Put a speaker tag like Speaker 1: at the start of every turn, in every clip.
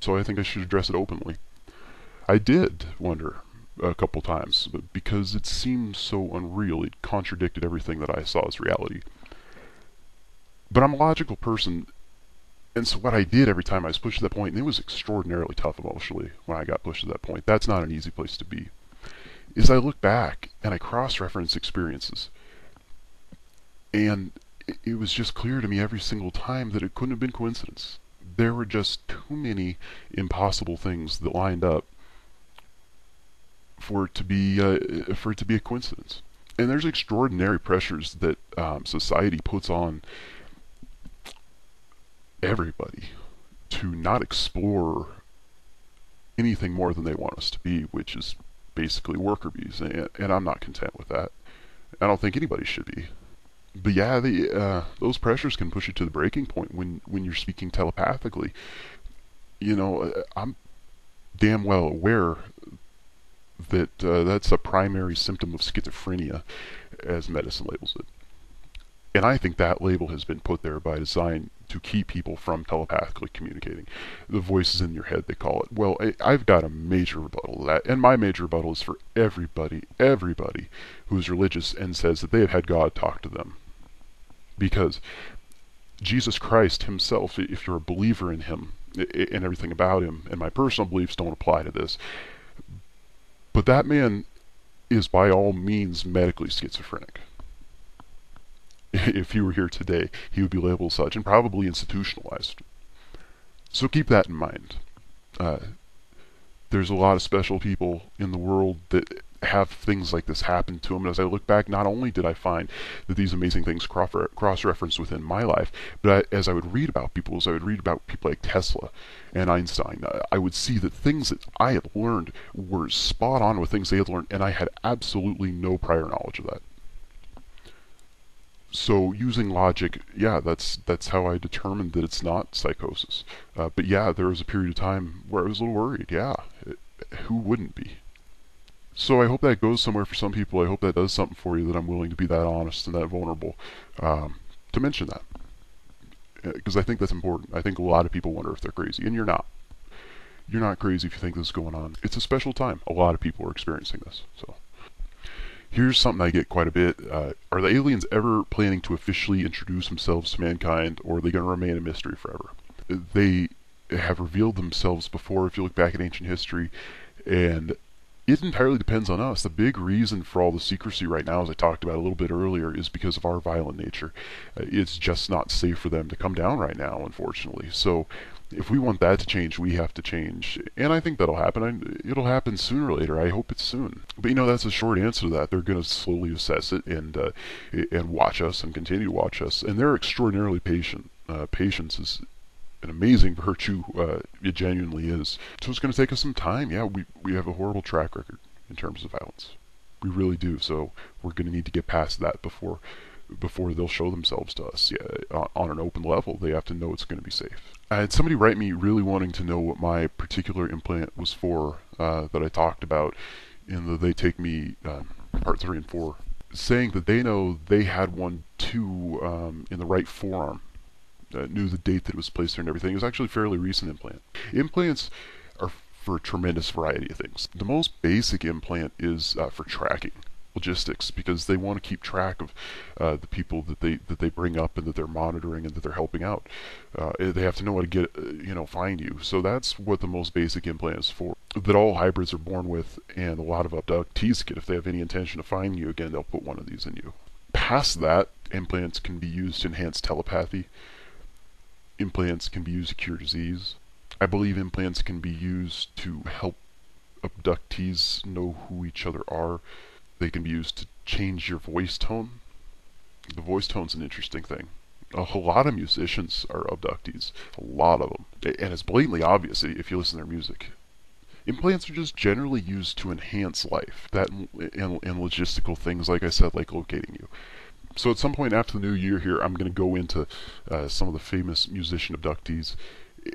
Speaker 1: so I think I should address it openly. I did wonder a couple times, because it seemed so unreal. It contradicted everything that I saw as reality. But I'm a logical person, and so what I did every time I was pushed to that point, and it was extraordinarily tough emotionally when I got pushed to that point, that's not an easy place to be, is I look back and I cross-reference experiences. And it was just clear to me every single time that it couldn't have been coincidence. There were just too many impossible things that lined up for it to be a coincidence. And there's extraordinary pressures that society puts on everybody to not explore anything more than they want us to be, which is basically worker bees, and I'm not content with that. I don't think anybody should be. But yeah, those pressures can push you to the breaking point when you're speaking telepathically. I'm damn well aware that that's a primary symptom of schizophrenia, as medicine labels it. And I think that label has been put there by design to keep people from telepathically communicating. The voices in your head, they call it. Well, I've got a major rebuttal to that, and my major rebuttal is for everybody who's religious and says that they have had God talk to them. Because Jesus Christ himself, if you're a believer in him and everything about him, and my personal beliefs don't apply to this, but that man is by all means medically schizophrenic. If he were here today, he would be labeled as such and probably institutionalized. So keep that in mind. There's a lot of special people in the world that have things like this happen to them. And as I look back, not only did I find that these amazing things cross-referenced within my life, but as I would read about people, like Tesla and Einstein, I would see that things that I had learned were spot on with things they had learned, and I had absolutely no prior knowledge of that. So using logic, yeah, that's how I determined that it's not psychosis. But yeah, there was a period of time where I was a little worried. Yeah, who wouldn't be? So I hope that goes somewhere for some people. I hope that does something for you, that I'm willing to be that honest and that vulnerable to mention that. Because I think that's important. I think a lot of people wonder if they're crazy, and you're not. You're not crazy if you think this is going on. It's a special time. A lot of people are experiencing this. So here's something I get quite a bit. Are the aliens ever planning to officially introduce themselves to mankind, or are they going to remain a mystery forever? They have revealed themselves before, if you look back at ancient history, and it entirely depends on us. The big reason for all the secrecy right now, as I talked about a little bit earlier, is because of our violent nature. It's just not safe for them to come down right now, unfortunately. So if we want that to change, we have to change. And I think that'll happen. It'll happen sooner or later. I hope it's soon. But that's a short answer to that. They're going to slowly assess it and watch us and continue to watch us. And they're extraordinarily patient. Patience is an amazing virtue. It genuinely is. So it's going to take us some time. Yeah, we have a horrible track record in terms of violence. We really do. So we're going to need to get past that before they'll show themselves to us. Yeah, on an open level, they have to know it's going to be safe. I had somebody write me really wanting to know what my particular implant was for that I talked about in the They Take Me part 3 and 4, saying that they know they had one too in the right forearm. Knew the date that it was placed there and everything. It was actually a fairly recent implant. Implants are for a tremendous variety of things. The most basic implant is for tracking, logistics, because they want to keep track of the people that they bring up and that they're monitoring and that they're helping out. They have to know how to get find you. So that's what the most basic implant is for. That all hybrids are born with, and a lot of abductees get. If they have any intention of finding you again, they'll put one of these in you. Past that, implants can be used to enhance telepathy. Implants can be used to cure disease. I believe implants can be used to help abductees know who each other are. They can be used to change your voice tone. The voice tone's an interesting thing. A lot of musicians are abductees. A lot of them. And it's blatantly obvious if you listen to their music. Implants are just generally used to enhance life. That and logistical things, like I said, like locating you. So at some point after the new year here, I'm going to go into some of the famous musician abductees,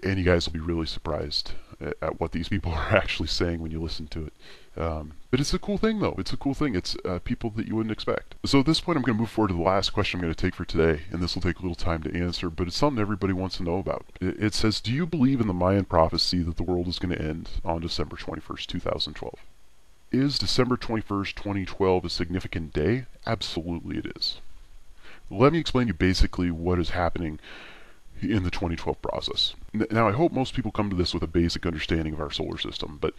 Speaker 1: and you guys will be really surprised. at what these people are actually saying when you listen to it. But it's a cool thing, though. It's a cool thing. It's people that you wouldn't expect. So at this point, I'm going to move forward to the last question I'm going to take for today, and this will take a little time to answer, but it's something everybody wants to know about. It says, do you believe in the Mayan prophecy that the world is going to end on December 21st, 2012? Is December 21st, 2012 a significant day? Absolutely it is. Let me explain to you basically what is happening in the 2012 process. Now, I hope most people come to this with a basic understanding of our solar system, but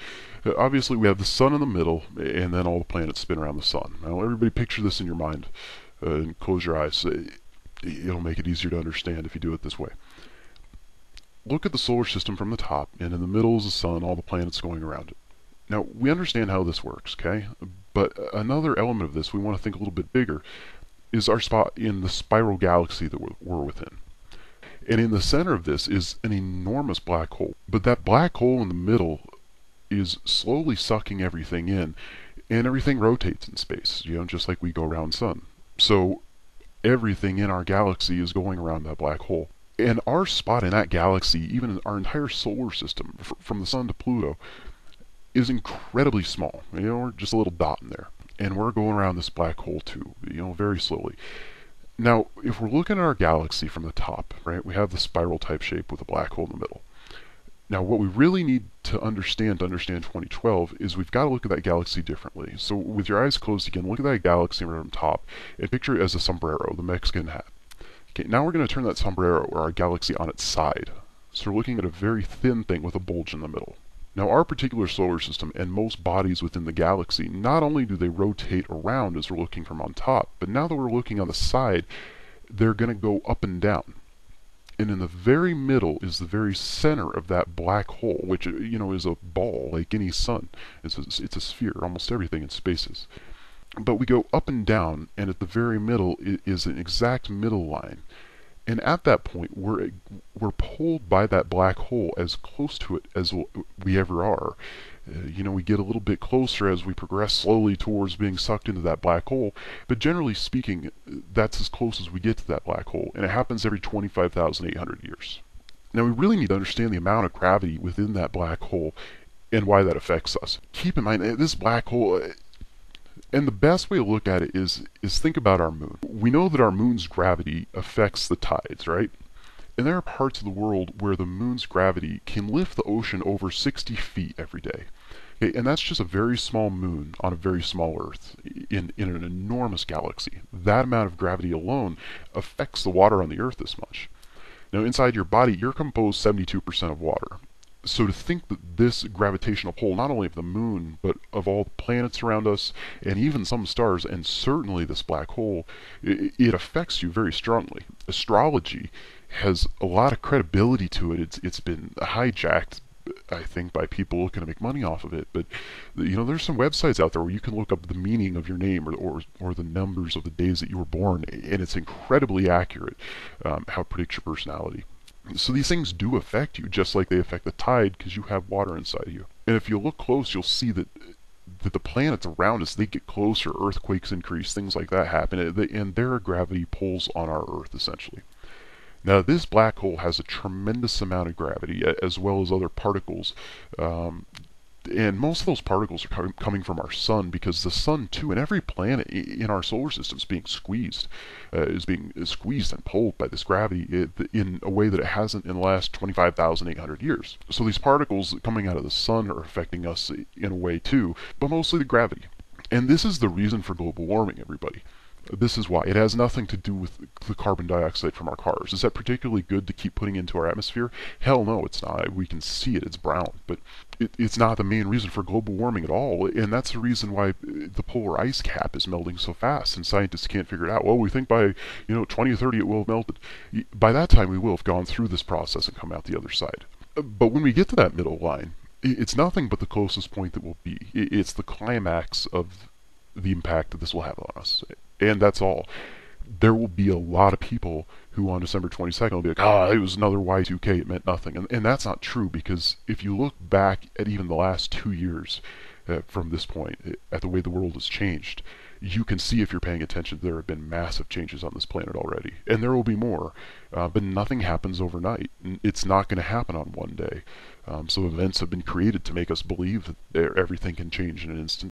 Speaker 1: obviously we have the sun in the middle, and then all the planets spin around the sun. Now, everybody picture this in your mind, and close your eyes. It'll make it easier to understand if you do it this way. Look at the solar system from the top, and in the middle is the sun, all the planets going around it. Now, we understand how this works, okay? But another element of this we want to think a little bit bigger is our spot in the spiral galaxy that we're within. And in the center of this is an enormous black hole. But that black hole in the middle is slowly sucking everything in, and everything rotates in space, just like we go around the sun. So everything in our galaxy is going around that black hole. And our spot in that galaxy, even our entire solar system, from the sun to Pluto, is incredibly small. We're just a little dot in there. And we're going around this black hole too, very slowly. Now, if we're looking at our galaxy from the top, right, we have the spiral type shape with a black hole in the middle. Now, what we really need to understand 2012 is we've got to look at that galaxy differently. So with your eyes closed again, look at that galaxy right on top and picture it as a sombrero, the Mexican hat. Okay, now we're going to turn that sombrero, or our galaxy, on its side. So we're looking at a very thin thing with a bulge in the middle. Now, our particular solar system and most bodies within the galaxy, not only do they rotate around as we're looking from on top, but now that we're looking on the side, they're going to go up and down. And in the very middle is the very center of that black hole, which, is a ball like any sun. It's a sphere, almost everything in space is. But we go up and down, and at the very middle is an exact middle line. And at that point, we're pulled by that black hole as close to it as we ever are. We get a little bit closer as we progress slowly towards being sucked into that black hole. But generally speaking, that's as close as we get to that black hole. And it happens every 25,800 years. Now, we really need to understand the amount of gravity within that black hole and why that affects us. Keep in mind, this black hole... And the best way to look at it is think about our moon. We know that our moon's gravity affects the tides, right? And there are parts of the world where the moon's gravity can lift the ocean over 60 feet every day. Okay, and that's just a very small moon on a very small Earth in an enormous galaxy. That amount of gravity alone affects the water on the Earth this much. Now, inside your body, you're composed 72% of water. So to think that this gravitational pull, not only of the moon, but of all the planets around us, and even some stars, and certainly this black hole, it affects you very strongly. Astrology has a lot of credibility to it. It's been hijacked, I think, by people looking to make money off of it. But there's some websites out there where you can look up the meaning of your name or the numbers of the days that you were born, and it's incredibly accurate how it predicts your personality. So these things do affect you, just like they affect the tide, because you have water inside of you. And if you look close, you'll see that the planets around us, they get closer, earthquakes increase, things like that happen, and their gravity pulls on our Earth, essentially. Now, this black hole has a tremendous amount of gravity, as well as other particles. And most of those particles are coming from our sun, because the sun, too, and every planet in our solar system is being squeezed and pulled by this gravity in a way that it hasn't in the last 25,800 years. So these particles coming out of the sun are affecting us in a way, too, but mostly the gravity. And this is the reason for global warming, everybody. This is why. It has nothing to do with the carbon dioxide from our cars. Is that particularly good to keep putting into our atmosphere? Hell no, it's not. We can see it. It's brown. But it's not the main reason for global warming at all. And that's the reason why the polar ice cap is melting so fast. And scientists can't figure it out. Well, we think by 2030 it will have melted. By that time we will have gone through this process and come out the other side. But when we get to that middle line, it's nothing but the closest point that will be. It's the climax of the impact that this will have on us. And that's all. There will be a lot of people who on December 22nd will be like, it was another Y2K, it meant nothing. And that's not true, because if you look back at even the last 2 years from this point, at the way the world has changed, you can see, if you're paying attention, there have been massive changes on this planet already. And there will be more. But nothing happens overnight. It's not going to happen on one day. So events have been created to make us believe that everything can change in an instant.